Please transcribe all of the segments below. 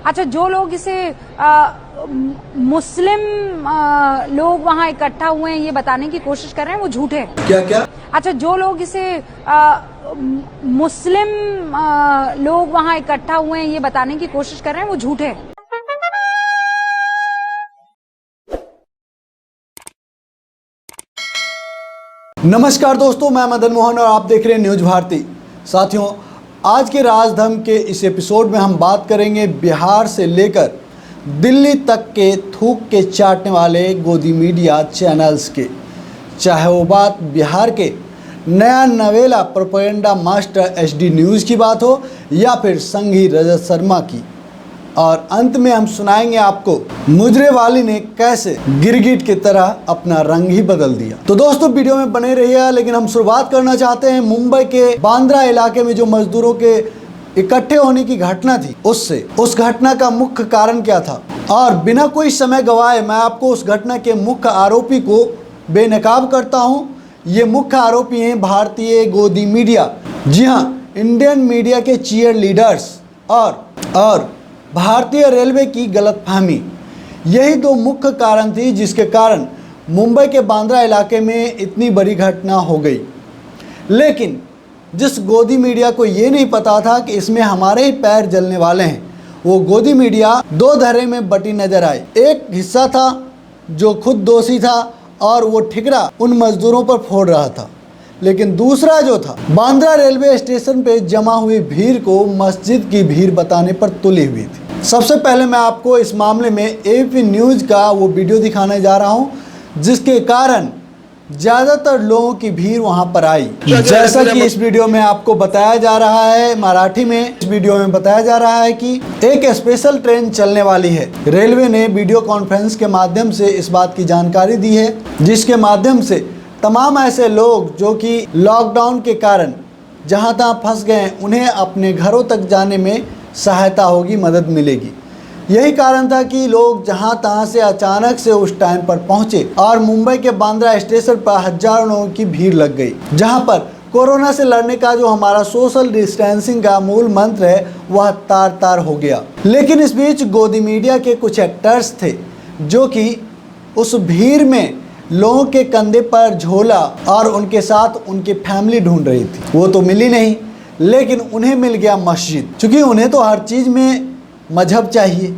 अच्छा, जो लोग इसे मुस्लिम लोग वहां इकट्ठा हुए हैं ये बताने की कोशिश कर रहे हैं वो झूठ है। क्या क्या? अच्छा, जो लोग इसे मुस्लिम लोग वहां इकट्ठा हुए हैं ये बताने की कोशिश कर रहे हैं वो झूठ है। नमस्कार दोस्तों, मैं मदन मोहन और आप देख रहे हैं न्यूज भारती। साथियों, आज के राजधर्म के इस एपिसोड में हम बात करेंगे बिहार से लेकर दिल्ली तक के थूक के चाटने वाले गोदी मीडिया चैनल्स के। चाहे वो बात बिहार के नया नवेला प्रोपेगेंडा मास्टर एचडी न्यूज़ की बात हो या फिर संघी रजत शर्मा की। और अंत में हम सुनाएंगे आपको मुजरे वाली ने कैसे गिरगिट की तरह अपना रंग ही बदल दिया। तो दोस्तों, वीडियो में बने रहिए। लेकिन हम शुरुआत करना चाहते हैं मुंबई के बांद्रा इलाके में जो मजदूरों के इकट्ठे होने की घटना थी उससे। उस घटना का मुख्य कारण क्या था, और बिना कोई समय गवाए मैं आपको उस घटना के मुख्य आरोपी को बेनकाब करता हूँ। ये मुख्य आरोपी हैं भारतीय गोदी मीडिया। जी हाँ, इंडियन मीडिया के चीयर लीडर्स और भारतीय रेलवे की गलतफहमी। यही दो मुख्य कारण थी जिसके कारण मुंबई के बांद्रा इलाके में इतनी बड़ी घटना हो गई। लेकिन जिस गोदी मीडिया को ये नहीं पता था कि इसमें हमारे ही पैर जलने वाले हैं, वो गोदी मीडिया दो धड़े में बटी नजर आई। एक हिस्सा था जो खुद दोषी था और वो ठिकरा उन मजदूरों पर फोड़ रहा था, लेकिन दूसरा जो था बांद्रा रेलवे स्टेशन पे जमा हुई भीड़ को मस्जिद की भीड़ बताने पर तुली हुई थी। सबसे पहले मैं आपको इस मामले में एबीपी न्यूज़ का वो वीडियो दिखाने जा रहा हूं जिसके कारण ज़्यादातर लोगों की भीड़ वहां पर आई। जैसा कि इस वीडियो में आपको बताया जा रहा है, मराठी में इस वीडियो में बताया जा रहा है कि एक स्पेशल ट्रेन चलने वाली है। रेलवे ने वीडियो कॉन्फ्रेंस के माध्यम से इस बात की जानकारी दी है, जिसके माध्यम से तमाम ऐसे लोग जो कि लॉकडाउन के कारण जहां तहां फंस गए उन्हें अपने घरों तक जाने में सहायता होगी, मदद मिलेगी। यही कारण था कि लोग जहां तहां से अचानक से उस टाइम पर पहुंचे और मुंबई के बांद्रा स्टेशन पर हजारों लोगों की भीड़ लग गई, जहां पर कोरोना से लड़ने का जो हमारा सोशल डिस्टेंसिंग का मूल मंत्र है वह तार तार हो गया। लेकिन इस बीच गोदी मीडिया के कुछ एक्टर्स थे जो कि उस भीड़ में लोगों के कंधे पर झोला और उनके साथ उनकी फैमिली ढूंढ रही थी। वो तो मिली नहीं, लेकिन उन्हें मिल गया मस्जिद। क्योंकि उन्हें तो हर चीज़ में मजहब चाहिए।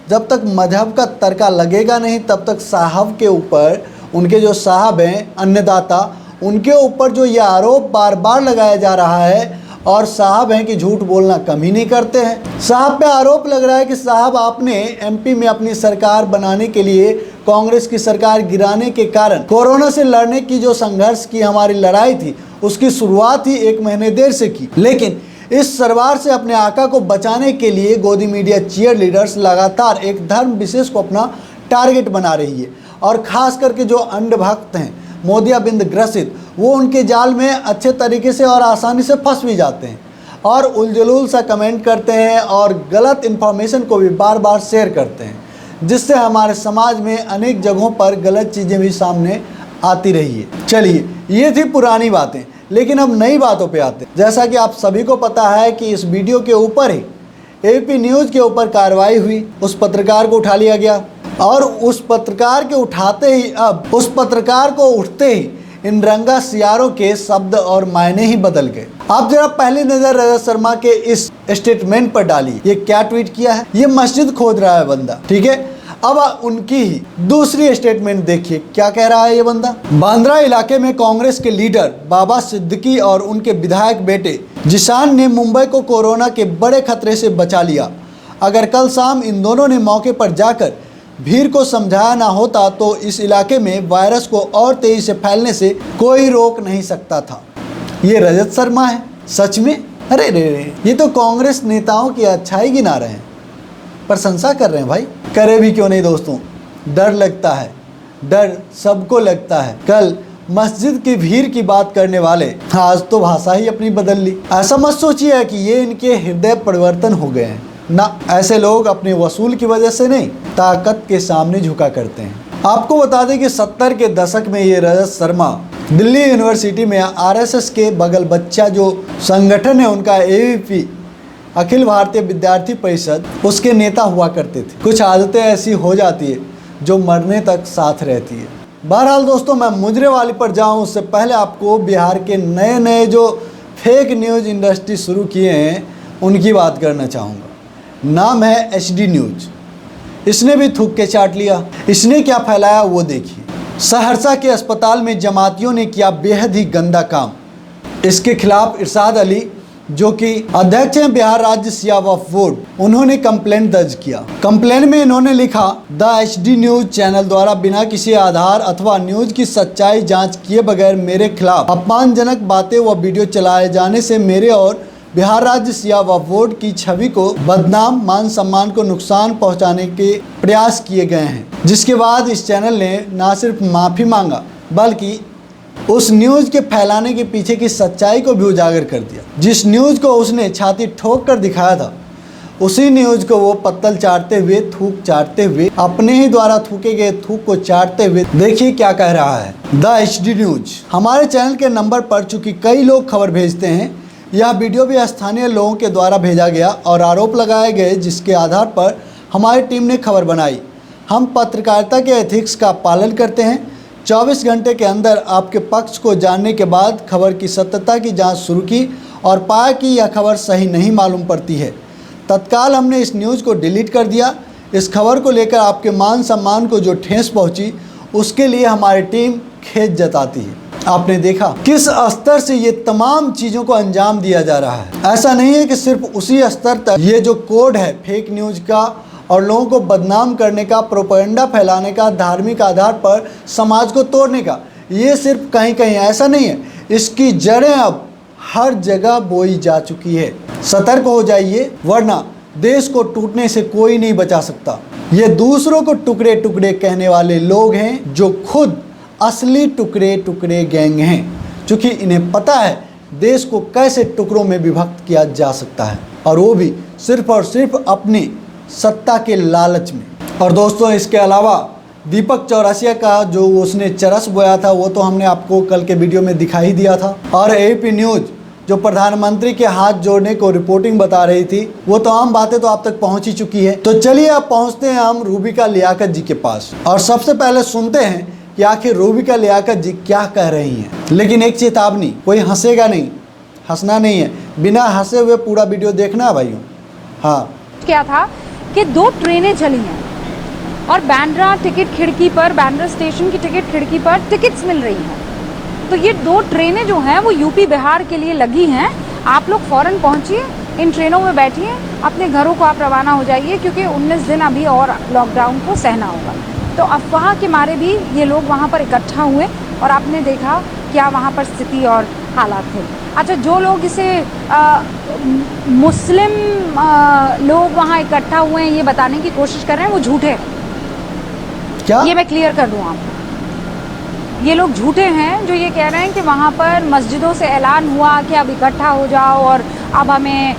जब तक मजहब का तड़का लगेगा नहीं तब तक साहब के ऊपर, उनके जो साहब हैं अन्नदाता, उनके ऊपर जो ये आरोप बार बार लगाया जा रहा है, और साहब हैं कि झूठ बोलना कम ही नहीं करते हैं। साहब पे आरोप लग रहा है कि साहब आपने एमपी में अपनी सरकार बनाने के लिए कांग्रेस की सरकार गिराने के कारण कोरोना से लड़ने की जो संघर्ष की हमारी लड़ाई थी उसकी शुरुआत ही 1 महीने देर से की। लेकिन इस सरवार से अपने आका को बचाने के लिए गोदी मीडिया चीयर लीडर्स लगातार एक धर्म विशेष को अपना टारगेट बना रही है, और ख़ास करके जो अंधभक्त हैं, मोतियाबिंद ग्रसित, वो उनके जाल में अच्छे तरीके से और आसानी से फंस भी जाते हैं और उलझुल सा कमेंट करते हैं और गलत इन्फॉर्मेशन को भी बार बार शेयर करते हैं, जिससे हमारे समाज में अनेक जगहों पर गलत चीज़ें भी सामने आती रही है। चलिए, ये थी पुरानी बातें, लेकिन अब नई बातों पे आते हैं। जैसा कि आप सभी को पता है कि इस वीडियो के ऊपर ही एबीपी न्यूज़ के ऊपर कार्रवाई हुई, उस पत्रकार को उठा लिया गया, और उस पत्रकार के उठाते ही, अब उस पत्रकार को उठते ही इन रंगा सियारों के शब्द और मायने ही बदल गए। आप जरा पहली नज़र रजत शर्मा के इस स्टेटमेंट पर डालिए। ये क्या ट्वीट किया है? ये मस्जिद खोद रहा है बंदा, ठीक है। अब उनकी ही दूसरी स्टेटमेंट देखिए, क्या कह रहा है ये बंदा। बांद्रा इलाके में कांग्रेस के लीडर बाबा सिद्दीकी और उनके विधायक बेटे जिशान ने मुंबई को कोरोना के बड़े खतरे से बचा लिया। अगर कल शाम इन दोनों ने मौके पर जाकर भीड़ को समझाया ना होता तो इस इलाके में वायरस को और तेजी से फैलने से कोई रोक नहीं सकता था। ये रजत शर्मा है सच में? अरे रे, ये तो कांग्रेस नेताओं की अच्छाई गिना रहे हैं, प्रशंसा कर रहे हैं भाई। करे भी क्यों नहीं दोस्तों, डर लगता है, डर सबको लगता है। कल मस्जिद की भीड़ की बात करने वाले आज तो भाषा ही अपनी बदल ली। ऐसा मत सोचिए कि ये इनके हृदय परिवर्तन हो गए हैं ना, ऐसे लोग अपने वसूल की वजह से नहीं, ताकत के सामने झुका करते हैं। आपको बता दें कि 70 के दशक में ये रजत शर्मा दिल्ली यूनिवर्सिटी में आरएसएस के बगल बच्चा जो संगठन है उनका एबीपी अखिल भारतीय विद्यार्थी परिषद उसके नेता हुआ करते थे। कुछ आदतें ऐसी हो जाती है जो मरने तक साथ रहती है। बहरहाल दोस्तों, मैं मुजरे वाली पर जाऊं उससे पहले आपको बिहार के नए नए जो फेक न्यूज़ इंडस्ट्री शुरू किए हैं उनकी बात करना चाहूँगा। नाम है HD न्यूज़। इसने भी थूक के चाट लिया। इसने क्या फैलाया वो देखिए। सहरसा के अस्पताल में जमातियों ने किया बेहद ही गंदा काम। इसके खिलाफ इरशाद अली जो कि अध्यक्ष हैं बिहार राज्य सिया वक्फ बोर्ड, उन्होंने कंप्लेंट दर्ज किया। कंप्लेंट में इन्होंने लिखा, द HD न्यूज़ चैनल द्वारा बिना किसी आधार अथवा न्यूज़ की सच्चाई जांच किए बगैर मेरे खिलाफ अपमानजनक बातें व वीडियो चलाए जाने से मेरे और बिहार राज्य सिया वक्फ बोर्ड की छवि को बदनाम, मान सम्मान को नुकसान पहुंचाने के प्रयास किए गए हैं। जिसके बाद इस चैनल ने न सिर्फ माफ़ी मांगा बल्कि उस न्यूज़ के फैलाने के पीछे की सच्चाई को भी उजागर कर दिया। जिस न्यूज़ को उसने छाती ठोक कर दिखाया था, उसी न्यूज़ को वो पत्तल चाटते हुए, थूक चाटते हुए, अपने ही द्वारा थूके गए थूक को चाटते हुए देखिए क्या कह रहा है। द HD न्यूज़ हमारे चैनल के नंबर पर चूंकि कई लोग खबर भेजते हैं, यह वीडियो भी स्थानीय लोगों के द्वारा भेजा गया और आरोप लगाए गए, जिसके आधार पर हमारी टीम ने खबर बनाई। हम पत्रकारिता के एथिक्स का पालन करते हैं। 24 घंटे के अंदर आपके पक्ष को जानने के बाद खबर की सत्यता की जांच शुरू की और पाया कि यह खबर सही नहीं मालूम पड़ती है। तत्काल हमने इस न्यूज़ को डिलीट कर दिया। इस खबर को लेकर आपके मान सम्मान को जो ठेस पहुंची, उसके लिए हमारी टीम खेद जताती है। आपने देखा किस स्तर से ये तमाम चीज़ों को अंजाम दिया जा रहा है। ऐसा नहीं है कि सिर्फ उसी स्तर तक ये जो कोड है फेक न्यूज़ का और लोगों को बदनाम करने का, प्रोपेगेंडा फैलाने का, धार्मिक आधार पर समाज को तोड़ने का, ये सिर्फ कहीं कहीं ऐसा नहीं है। इसकी जड़ें अब हर जगह बोई जा चुकी है। सतर्क हो जाइए, वरना देश को टूटने से कोई नहीं बचा सकता। ये दूसरों को टुकड़े टुकड़े कहने वाले लोग हैं जो खुद असली टुकड़े टुकड़े गैंग हैं, क्योंकि इन्हें पता है देश को कैसे टुकड़ों में विभक्त किया जा सकता है, और वो भी सिर्फ और सिर्फ अपनी सत्ता के लालच में। और दोस्तों, इसके अलावा दीपक चौरसिया का जो उसने चरस बोया था वो तो हमने आपको कल के वीडियो में दिखा ही दिया था। और AP न्यूज़ जो प्रधानमंत्री के हाथ जोड़ने को रिपोर्टिंग बता रही थी, वो तमाम बातें तो आप तक पहुंच ही चुकी है। तो चलिए अब पहुंचते हैं हम रूबिका लियाकत जी के पास और सबसे पहले सुनते हैं कि आखिर रूबिका लियाकत जी क्या कह रही हैं। लेकिन एक चेतावनी, कोई हंसेगा नहीं, हंसना नहीं है, बिना हंसे हुए पूरा वीडियो देखना है भाइयों। हाँ, क्या था कि 2 ट्रेनें चली हैं और बांद्रा टिकट खिड़की पर, बांद्रा स्टेशन की टिकट खिड़की पर टिकट्स मिल रही हैं। तो ये 2 ट्रेनें जो हैं वो UP बिहार के लिए लगी हैं। आप लोग फ़ौरन पहुंचिए, इन ट्रेनों में बैठिए, अपने घरों को आप रवाना हो जाइए, क्योंकि 19 दिन अभी और लॉकडाउन को सहना होगा। तो अफवाह के मारे भी ये लोग वहाँ पर इकट्ठा हुए और आपने देखा क्या वहाँ पर स्थिति और हालात थे। अच्छा, जो लोग इसे मुस्लिम लोग वहाँ इकट्ठा हुए हैं ये बताने की कोशिश कर रहे हैं, वो झूठे हैं। क्या? ये मैं क्लियर कर दूँ आपको, ये लोग झूठे हैं जो ये कह रहे हैं कि वहाँ पर मस्जिदों से ऐलान हुआ कि अब इकट्ठा हो जाओ और अब हमें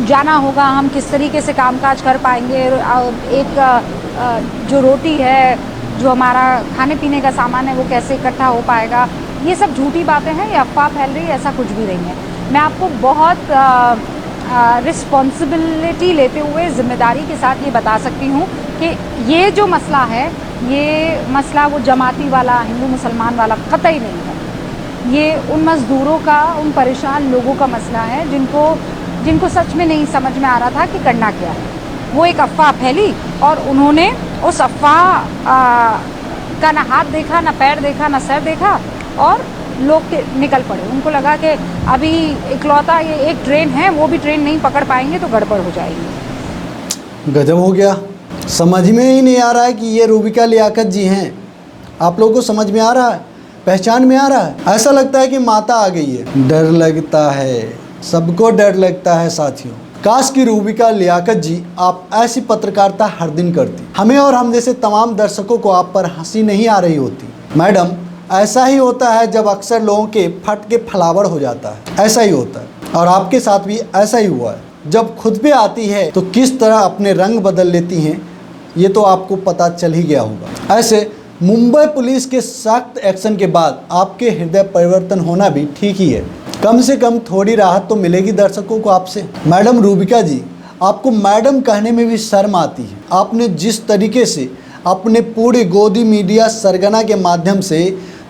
जाना होगा, हम किस तरीके से कामकाज कर पाएंगे, एक जो रोटी है, जो हमारा खाने पीने का सामान है, वो कैसे इकट्ठा हो पाएगा। ये सब झूठी बातें हैं, ये अफवाह फैल रही है, ऐसा कुछ भी नहीं है। मैं आपको बहुत रिस्पॉन्सिबिलिटी लेते हुए, जिम्मेदारी के साथ ये बता सकती हूँ कि ये जो मसला है, ये मसला वो जमाती वाला, हिंदू मुसलमान वाला कतई नहीं है। ये उन मज़दूरों का, उन परेशान लोगों का मसला है जिनको सच में नहीं समझ में आ रहा था कि करना क्या है। वो एक अफवाह फैली और उन्होंने उस अफवाह का ना हाथ देखा, ना पैर देखा, ना सर देखा और लोग निकल पड़े। उनको लगा कि अभी इकलौता ये एक ट्रेन है, वो भी ट्रेन नहीं पकड़ पाएंगे तो गड़बड़ हो जाएगी। गजब हो गया। समझ में ही नहीं आ रहा है कि ये रूबिका लियाकत जी हैं। आप लोगों को समझ में आ रहा है, पहचान में आ रहा है? ऐसा लगता है कि माता आ गई है। डर लगता है, सबको डर लगता है साथियों। काश की रूबिका लियाकत जी आप ऐसी पत्रकारिता हर दिन करती, हमें और हम जैसे तमाम दर्शकों को आप पर हंसी नहीं आ रही होती। मैडम, ऐसा ही होता है जब अक्सर लोगों के फट के फलावड़ हो जाता है, ऐसा ही होता है और आपके साथ भी ऐसा ही हुआ है। जब खुद पे आती है तो किस तरह अपने रंग बदल लेती हैं, ये तो आपको पता चल ही गया होगा। ऐसे मुंबई पुलिस के सख्त एक्शन के बाद आपके हृदय परिवर्तन होना भी ठीक ही है। कम से कम थोड़ी राहत तो मिलेगी दर्शकों को आपसे। मैडम रूबिका जी, आपको मैडम कहने में भी शर्म आती है। आपने जिस तरीके से अपने पूरे गोदी मीडिया सरगना के माध्यम से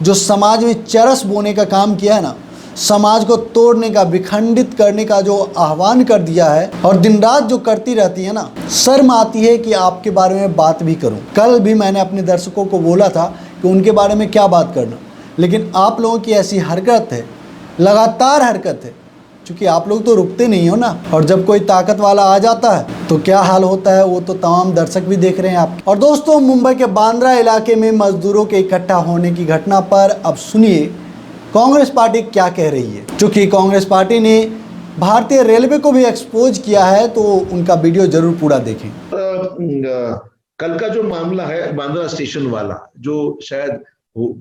जो समाज में चरस बोने का काम किया है ना, समाज को तोड़ने का, विखंडित करने का जो आह्वान कर दिया है और दिन रात जो करती रहती है ना, शर्म आती है कि आपके बारे में बात भी करूं। कल भी मैंने अपने दर्शकों को बोला था कि उनके बारे में क्या बात करना, लेकिन आप लोगों की ऐसी हरकत है, लगातार हरकत है, क्योंकि आप लोग तो रुकते नहीं हो ना, और जब कोई ताकत वाला आ जाता है तो क्या हाल होता है वो तो तमाम दर्शक भी देख रहे हैं आप। और दोस्तों, मुंबई के बांद्रा इलाके में मजदूरों के इकट्ठा होने की घटना पर अब सुनिए कांग्रेस पार्टी क्या कह रही है। चूंकि कांग्रेस पार्टी ने भारतीय रेलवे को भी एक्सपोज किया है, तो उनका वीडियो जरूर पूरा देखें। कल का जो मामला है बांद्रा स्टेशन वाला, जो शायद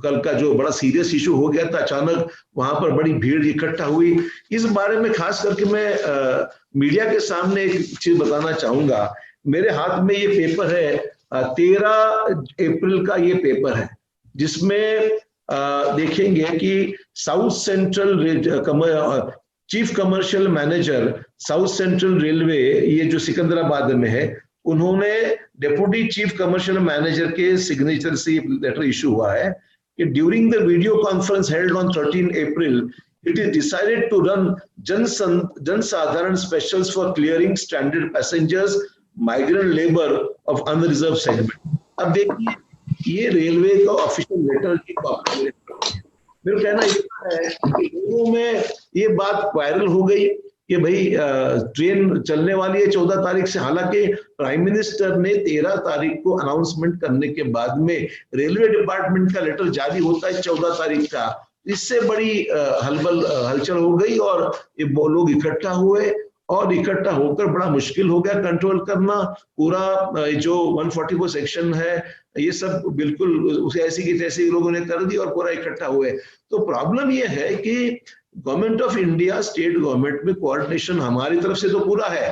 कल का जो बड़ा सीरियस इशू हो गया था, अचानक वहां पर बड़ी भीड़ इकट्ठा हुई, इस बारे में खास करके मैं मीडिया के सामने एक चीज बताना चाहूंगा। मेरे हाथ में ये पेपर है, 13 अप्रैल का ये पेपर है, जिसमें देखेंगे कि south central chief commercial manager south central railway, ये जो सिकंदराबाद में है, उन्होंने डेप्यूटी चीफ कमर्शियल मैनेजर के सिग्नेचर से लेटर इशू हुआ है कि during the video conference held on 13 April it is decided to run Jansadharan specials for clearing standard passengers migrant labour of unreserved segment. अब देखिए, ये रेलवे का ऑफिशियल लेटर की कॉपी है। मेरा कहना ये है कि लोगों में ये बात वायरल हो गई कि भाई ट्रेन चलने वाली है 14 तारीख से। हालांकि प्राइम मिनिस्टर ने 13 तारीख को अनाउंसमेंट करने के बाद में रेलवे डिपार्टमेंट का लेटर जारी होता है 14 तारीख का। इससे बड़ी हलचल हो गई और ये लोग इकट्ठा हुए, और इकट्ठा होकर बड़ा मुश्किल हो गया कंट्रोल करना। पूरा जो 144 सेक्शन है, ये सब बिल्कुल उसे ऐसी की तैसी लोगों ने कर दी और पूरा इकट्ठा हुए। तो प्रॉब्लम ये है कि government of India, state government में कोऑर्डिनेशन हमारी तरफ से तो पूरा है,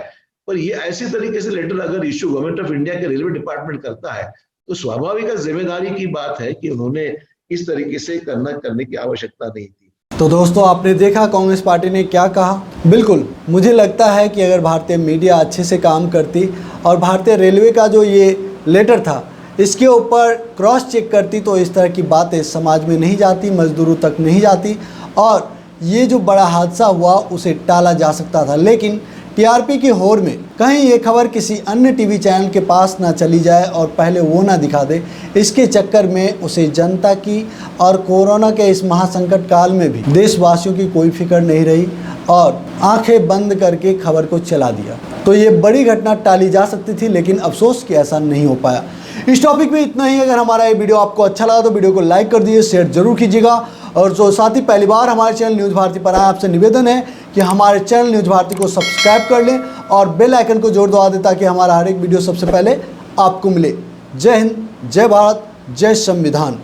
पर ये ऐसी तरीके से लेटर अगर इशू गवर्नमेंट ऑफ इंडिया के रेलवे डिपार्टमेंट करता है तो स्वाभाविक जिम्मेदारी की बात है कि उन्होंने इस तरीके से करने की आवश्यकता नहीं थी। तो दोस्तों, आपने देखा कांग्रेस पार्टी ने क्या कहा। बिल्कुल मुझे लगता है कि अगर भारतीय मीडिया अच्छे से काम करती और भारतीय रेलवे का जो ये लेटर था इसके ऊपर क्रॉस चेक करती, तो इस तरह की बातें समाज में नहीं जाती, मजदूरों तक नहीं जाती, और ये जो बड़ा हादसा हुआ उसे टाला जा सकता था। लेकिन टीआरपी की होड़ में कहीं ये खबर किसी अन्य टीवी चैनल के पास ना चली जाए और पहले वो ना दिखा दे, इसके चक्कर में उसे जनता की और कोरोना के इस महासंकट काल में भी देशवासियों की कोई फिक्र नहीं रही और आंखें बंद करके खबर को चला दिया। तो ये बड़ी घटना टाली जा सकती थी, लेकिन अफसोस कि ऐसा नहीं हो पाया। इस टॉपिक में इतना ही। अगर हमारा ये वीडियो आपको अच्छा लगा तो वीडियो को लाइक कर दीजिए, शेयर जरूर कीजिएगा, और जो साथ ही पहली बार हमारे चैनल न्यूज़ भारती पर आए, आपसे निवेदन है कि हमारे चैनल न्यूज़ भारती को सब्सक्राइब कर लें और बेल आइकन को जोर दबा दें ताकि हमारा हर एक वीडियो सबसे पहले आपको मिले। जय हिंद, जय भारत, जय संविधान।